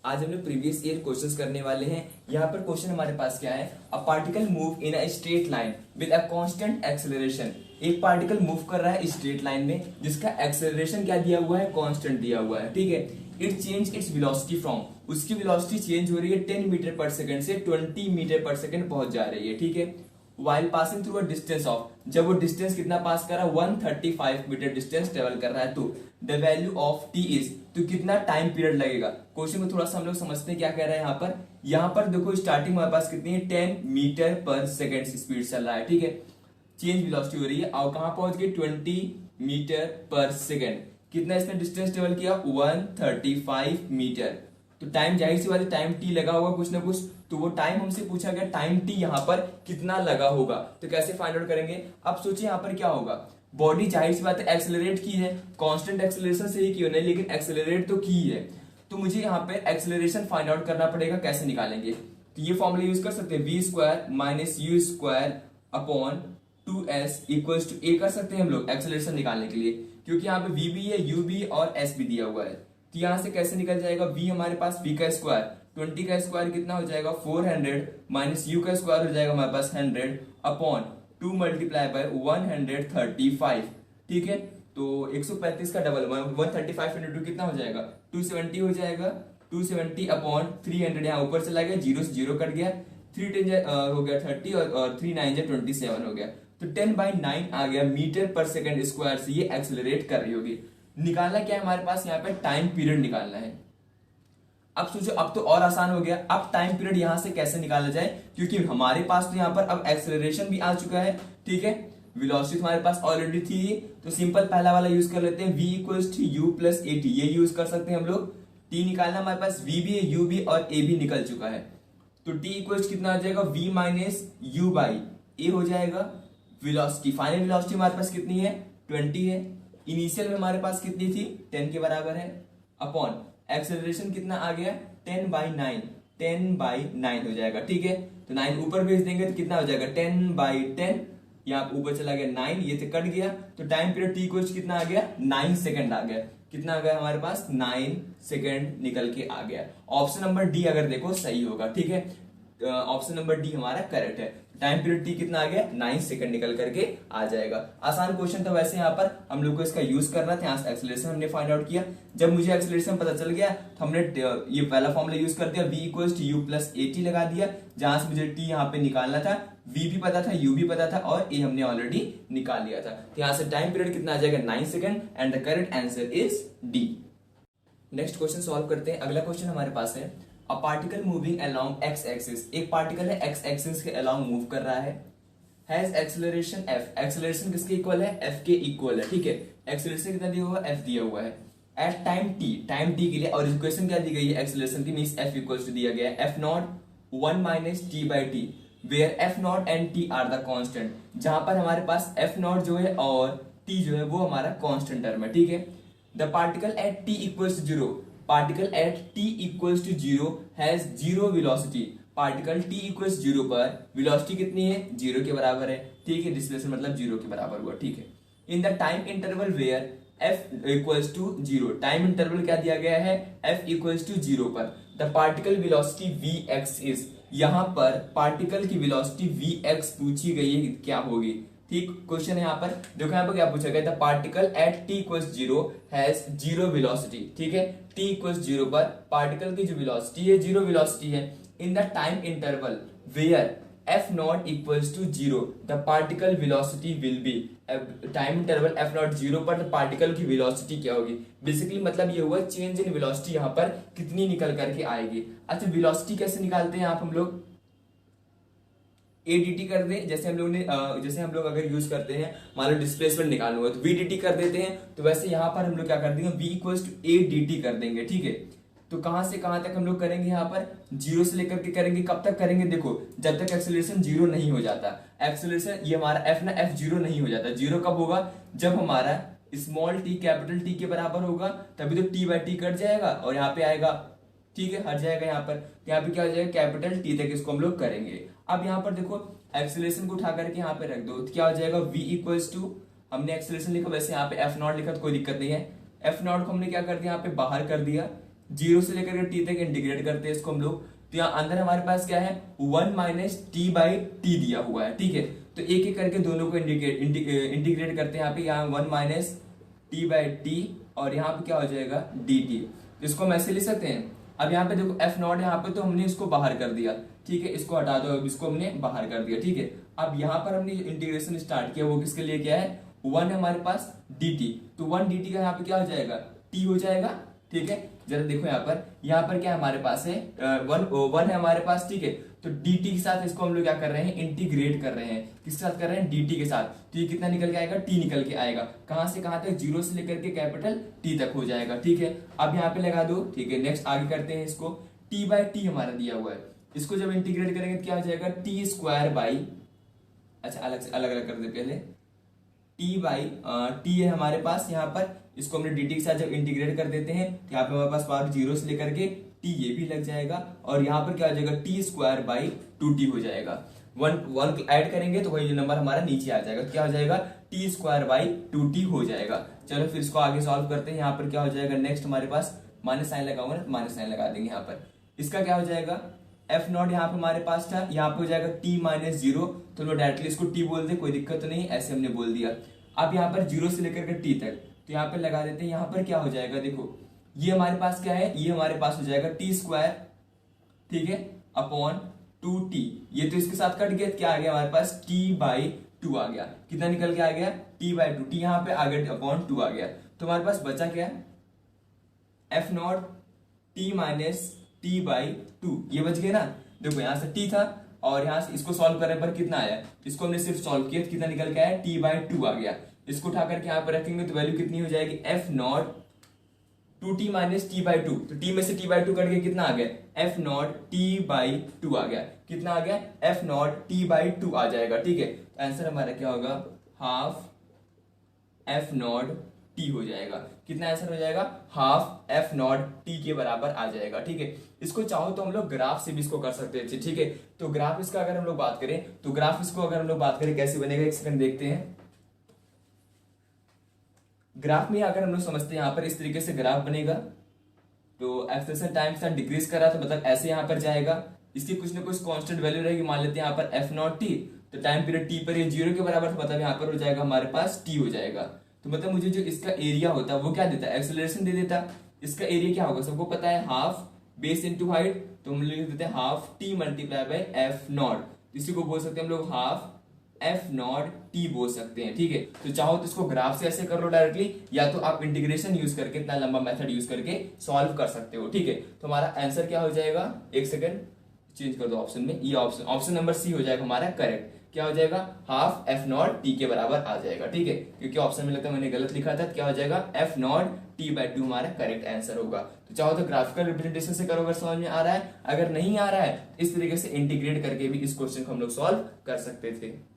आज हम लोग प्रीवियस ईयर क्वेश्चंस करने वाले हैं। यहाँ पर क्वेश्चन हमारे पास क्या है, a particle move in a straight line with a constant acceleration. एक पार्टिकल मूव कर रहा है स्ट्रेट लाइन में जिसका एक्सेलरेशन क्या दिया हुआ है, कांस्टेंट दिया हुआ है। ठीक है, it change its velocity from, उसकी वेलोसिटी चेंज हो रही है 10 मीटर पर सेकंड से 20 मीटर पर सेकंड पहुंच जा रही है। ठीक है, while passing through a distance of, जब वो डिस्टेंस कितना पास कर रहा है, 135 मीटर डिस्टेंस ट्रेवल कर रहा है, तो the value of T is, तो कितना टाइम पीरियड लगेगा। क्वेश्चन को थोड़ा सा हम लोग समझते हैं क्या कह रहा है यहाँ पर देखो स्टार्टिंग हमारे पास कितनी है, 10 मीटर पर सेकेंड स्पीड चल रहा है। ठीक है, चेंज वेलोसिटी हो रही है और कहां पहुंच गई, 20 मीटर पर सेकेंड। कितना इसने डिस्टेंस ट्रेवल किया, 135 मीटर। तो टाइम जाहिर सी बात है, टाइम टी लगा होगा कुछ ना कुछ, तो वो टाइम हमसे पूछा गया टाइम टी यहाँ पर कितना लगा होगा। तो कैसे फाइंड आउट करेंगे, अब सोचिए यहाँ पर क्या होगा, बॉडी जाहिर सी बात है एक्सेलरेट की है, कांस्टेंट एक्सेलरेशन से ही की नहीं, लेकिन एक्सेलरेट तो की है। तो मुझे यहाँ पे एक्सेलरेशन फाइंड आउट करना पड़ेगा। कैसे निकालेंगे, तो ये फॉर्मूला यूज कर सकते हैं, V square minus U square upon 2s equals to A कर सकते हैं हम लोग एक्सेलरेशन निकालने के लिए, क्योंकि यहाँ पे v भी है, u भी और s भी दिया हुआ है। तो यहां से कैसे निकल जाएगा, v हमारे पास v का स्क्वायर, 20 का स्क्वायर कितना हो जाएगा 400 माइनस u का स्क्वायर हो जाएगा हमारे पास 100 अपॉन 2 मल्टीप्लाई बाय 135। ठीक है, तो 135 का डबल 135 इंटू 2 कितना हो जाएगा, 270 हो जाएगा। 270 अपॉन 300, यहाँ ऊपर चला गया, जीरो से जीरो कट गया, 3 10 हो गया 30 और 3 9 27 हो गया, तो 10/9 आ गया मीटर पर सेकंड स्क्वायर से ये एक्सेलरेट कर रही होगी। निकालना क्या है हमारे पास, यहाँ पे टाइम पीरियड निकालना है। अब सोचो, अब तो और आसान हो गया, अब टाइम पीरियड यहां से कैसे निकाला जाए, क्योंकि हमारे पास तो यहाँ पर अब एक्सेलरेशन भी आ चुका है। ठीक है, वेलोसिटी हमारे पास ऑलरेडी थी, तो सिंपल पहला वाला यूज कर लेते हैं, v equals to u plus a t, ये यूज कर सकते हैं हम लोग। t निकालना हमारे पास, v भी है, u भी और a भी निकल चुका है, तो t इक्वल्स कितना हो जाएगा, v माइनस यू बाई ए हो जाएगा। वेलोसिटी, फाइनल वेलोसिटी हमारे पास कितनी है, 20 है। इनिशियल में हमारे पास कितनी थी, 10 के बराबर है, अपॉन एक्सेलरेशन कितना आ गया, 10/9, 10/9 हो जाएगा। ठीक है, तो 9 ऊपर भेज देंगे तो कितना हो जाएगा, 10/10, यहाँ ऊपर चला गया 9, ये तो कट गया, तो टाइम पीरियड टी को कितना आ गया, 9 सेकंड आ गया। कितना आ गया हमारे पास, 9 सेकंड निकल के आ गया। ऑप्शन नंबर डी अगर देखो सही होगा। ठीक है, ऑप्शन नंबर डी हमारा करेक्ट है। टाइम पीरियड टी कितना आ गया, 9 सेकंड निकल करके आ जाएगा। आसान क्वेश्चन था वैसे, यहाँ पर हम लोग को इसका यूज करना था। यहाँ से एक्सेलरेशन हमने फाइंड आउट किया, जब मुझे एक्सेलरेशन पता चल गया तो हमने ये पहला फॉर्मूला यूज कर दिया, v equals to u plus a t लगा दिया, जहां से मुझे t यहाँ पे निकालना था, v भी पता था, u भी पता था और a हमने ऑलरेडी निकाल लिया था। तो यहाँ से टाइम पीरियड कितना आ जाएगा, 9 second, and the correct answer is D. Next question solve करते हैं। अगला क्वेश्चन हमारे पास है, a particle moving along x axis, एक पार्टिकल है एक्स एक्सिस के अलोंग मूव कर रहा है, हैज एक्सेलरेशन एफ, एक्सेलरेशन किसके इक्वल है, एफ के इक्वल है। ठीक है, एक्सेलरेशन कितना दिया हुआ है, एफ दिया हुआ है, at time t, time t के लिए, और इक्वेशन क्या दी गई है एक्सेलरेशन की, मींस एफ इक्वल्स टू दिया गया है f not 1 minus t by t, where f not and t are the constant, जहां पर हमारे पास एफ नॉट जो है और टी जो है वो हमारा कांस्टेंट टर्म है। ठीक है, the particle at t equals to zero, particle at t equals to zero has zero velocity, particle t equals zero पर वेलोसिटी कितनी है, जीरो के बराबर है। ठीक है, डिस्प्लेसमेंट मतलब जीरो के बराबर हुआ। ठीक है, in the time interval where f equals to zero, time interval क्या दिया गया है, f इक्वल्स टू जीरो पर the particle velocity vx is, यहाँ पर पार्टिकल की वेलोसिटी vx पूछी गई है क्या होगी। ठीक, क्वेश्चन है यहाँ पर देखो, यहाँ पर क्या पूछा गया था, particle at t equals zero has zero velocity. ठीक है, t इक्वल्स जीरो पर पार्टिकल की जो वेलोसिटी है जीरो वेलोसिटी है, in the time interval where f not equals to zero the particle velocity will be, time interval f not zero पर particle की velocity क्या होगी। बेसिकली मतलब ये हुआ चेंज इन वेलोसिटी यहाँ पर कितनी निकल करके आएगी। अच्छा, वेलोसिटी कैसे निकालते हैं आप, हम लोग एडीटी कर दे, जैसे हम लोग ने जैसे हम लोग अगर यूज करते हैं, मान लो डिस्प्लेसमेंट निकालना हुआ तो वीडीटी कर देते हैं, तो वैसे यहां पर हम लोग क्या कर देंगे, v equals to a d कर देंगे। ठीक है, तो कहां से कहां तक हम लोग करेंगे, यहाँ पर जीरो से लेकर के करेंगे, कब तक करेंगे, देखो जब तक एक्सेलरेशन जीरो नहीं हो जाता। एक्सेलरेशन ये हमारा एफ ना, एफ जीरो नहीं हो जाता। जीरो कब होगा, जब हमारा स्मॉल टी कैपिटल टी के बराबर होगा, तभी तो टी बाई टी कट जाएगा और यहाँ पे आएगा, ठीक है, हट जाएगा यहाँ पर, यहाँ पे क्या हो जाएगा, कैपिटल टी तक इसको हम लोग करेंगे। अब यहाँ पर देखो एक्सेलरेशन को उठा करके यहाँ पे रख दो, तो क्या हो जाएगा, v इक्वल्स टू, हमने एक्सेलरेशन लिखा, वैसे यहाँ पे एफ नॉट लिखा तो कोई दिक्कत नहीं है, एफ नॉट को हमने क्या कर दिया, यहाँ पे बाहर कर दिया, जीरो से लेकर के टी तक इंटीग्रेट करते हैं इसको हम लोग। तो यहाँ अंदर हमारे पास क्या है, 1 माइनस टी बाई टी दिया हुआ है, ठीक है। तो एक एक करके दोनों को इंटीग्रेट करते हैं। यहाँ पे यहाँ 1 माइनस टी बाई टी और यहाँ पे क्या हो जाएगा डी टी। तो इसको हम ऐसे लिख सकते हैं। अब यहाँ पे देखो एफ नॉट यहाँ पे तो हमने इसको बाहर कर दिया, ठीक है, इसको हटा दो, अब इसको हमने बाहर कर दिया, ठीक है। अब यहाँ पर हमने इंटीग्रेशन स्टार्ट किया वो किसके लिए क्या है, 1 है हमारे पास dt, तो 1 dt का यहाँ पे क्या हो जाएगा t हो जाएगा, ठीक है। जरा देखो यहाँ पर क्या हमारे पास है, वन है हमारे पास, ठीक है। तो dt के साथ इसको हम लोग क्या कर रहे हैं, इंटीग्रेट कर रहे हैं, किसके साथ कर रहे हैं, dt के साथ। तो ये कितना निकल के आएगा, t निकल के आएगा, कहां से कहां तक, जीरो से लेकर के कैपिटल t तक हो जाएगा, ठीक है। अब यहाँ पे लगा दो, ठीक है। नेक्स्ट आगे करते हैं इसको, t बाई टी हमारा दिया हुआ है, इसको जब इंटीग्रेट करेंगे तो क्या हो जाएगा, टी स्क्वायर बाई, अच्छा अलग अलग कर दे पहले, टी बाई टी है हमारे पास यहाँ पर, इसको हमने dt के साथ जब इंटीग्रेट कर देते हैं यहाँ पे हमारे पास पावर जीरो से लेकर के t ये भी लग जाएगा, और यहाँ पर क्या हो जाएगा, टी स्क्वायर बाई 2t हो जाएगा। वन ऐड करेंगे तो वही नंबर हमारा नीचे आ जाएगा, क्या हो जाएगा, टी स्क्वायर बाई 2t हो जाएगा। चलो फिर इसको आगे सॉल्व करते हैं। यहाँ पर क्या हो जाएगा, नेक्स्ट हमारे पास माइनस साइन लगाऊंगा ना, माइनस साइन लगा देंगे यहाँ पर। इसका क्या हो जाएगा, एफ नॉट यहाँ पे हमारे पास था, यहाँ पे हो जाएगा t माइनस जीरो, तो हम लोग डायरेक्टली इसको t बोल दे, कोई दिक्कत तो नहीं, ऐसे हमने बोल दिया। अब यहाँ पर जीरो से लेकर के t तक, तो यहाँ पर लगा देते हैं। यहाँ पर क्या हो जाएगा, देखो ये हमारे पास क्या है, ये हमारे पास हो जाएगा टी स्क्वायर, ठीक है, अपॉन 2t। ये तो इसके साथ कट गया, क्या आ गया हमारे पास, t बाई 2 आ गया, कितना निकल के आ गया, t बाई 2, t यहाँ पे आ गया अपॉन 2 आ गया। तो हमारे पास बचा क्या, F not t minus t by 2, ये बच गया ना। देखो यहाँ से t था और यहाँ से इसको सॉल्व करने पर कितना आया, इसको हमने सिर्फ सॉल्व किया तो कितना निकल के आया, t बाई 2 आ गया। इसको उठा करके यहाँ पर रखेंगे तो वैल्यू कितनी हो जाएगी, F not 2t minus t by 2, तो t में से t बाई 2 कट के कितना आ गया, एफ नॉट t बाई 2 आ गया, कितना आ गया, एफ नॉट t बाई 2 आ जाएगा, ठीक है। तो आंसर हमारा क्या होगा, हाफ एफ नॉट टी हो जाएगा। कितना आंसर हो जाएगा, हाफ एफ नॉट टी के बराबर आ जाएगा, ठीक है। इसको चाहो तो हम लोग ग्राफ से भी इसको कर सकते हैं, ठीक है। तो ग्राफ इसका अगर हम लोग बात करें, तो ग्राफ इसको अगर हम लोग बात करें कैसे बनेगा, एक सेकंड देखते हैं। ग्राफ में अगर हम लोग समझते हैं यहाँ पर इस तरीके से ग्राफ बनेगा, तो एक्सेलेरेशन टाइम के साथ डिक्रीज कर रहा तो मतलब ऐसे यहाँ पर जाएगा, इसकी कुछ ना कुछ कांस्टेंट वैल्यू रहेगी, मान लेते हैं यहाँ पर एफ नॉट टी, तो टाइम पीरियड टी पर ये जीरो के बराबर, तो मतलब यहाँ पर हो जाएगा हमारे पास टी हो जाएगा। तो मतलब मुझे जो इसका एरिया होता है वो क्या देता है, एक्सेलरेशन दे देता। इसका एरिया क्या होगा सबको पता है, हाफ बेस इनटू हाइट, तो हम लिख देते हैं half T multiply by F not, इसी को बोल सकते हैं हम लोग हाफ एफ नॉट टी बोल सकते हैं, ठीक है। तो चाहो तो इसको ग्राफ से ऐसे कर लो डायरेक्टली, या तो आप इंटीग्रेशन यूज करके इतना लंबा मेथड यूज करके सॉल्व कर सकते हो, ठीक है। तो हमारा आंसर क्या हो जाएगा, एक सेकंड चेंज कर दो ऑप्शन में, ये ऑप्शन नंबर सी हो जाएगा हमारा करेक्ट। क्या हो जाएगा, हाफ एफ नॉट टी के बराबर आ जाएगा, ठीक है। क्योंकि ऑप्शन में लगता है मैंने गलत लिखा था, क्या हो जाएगा, एफ नॉट टी बाई 2 हमारा करेक्ट आंसर होगा। तो चाहो तो ग्राफिकल रिप्रेजेंटेशन से करो अगर समझ में आ रहा है, अगर नहीं आ रहा है इस तरीके से इंटीग्रेट करके भी इस क्वेश्चन को हम लोग सॉल्व कर सकते थे।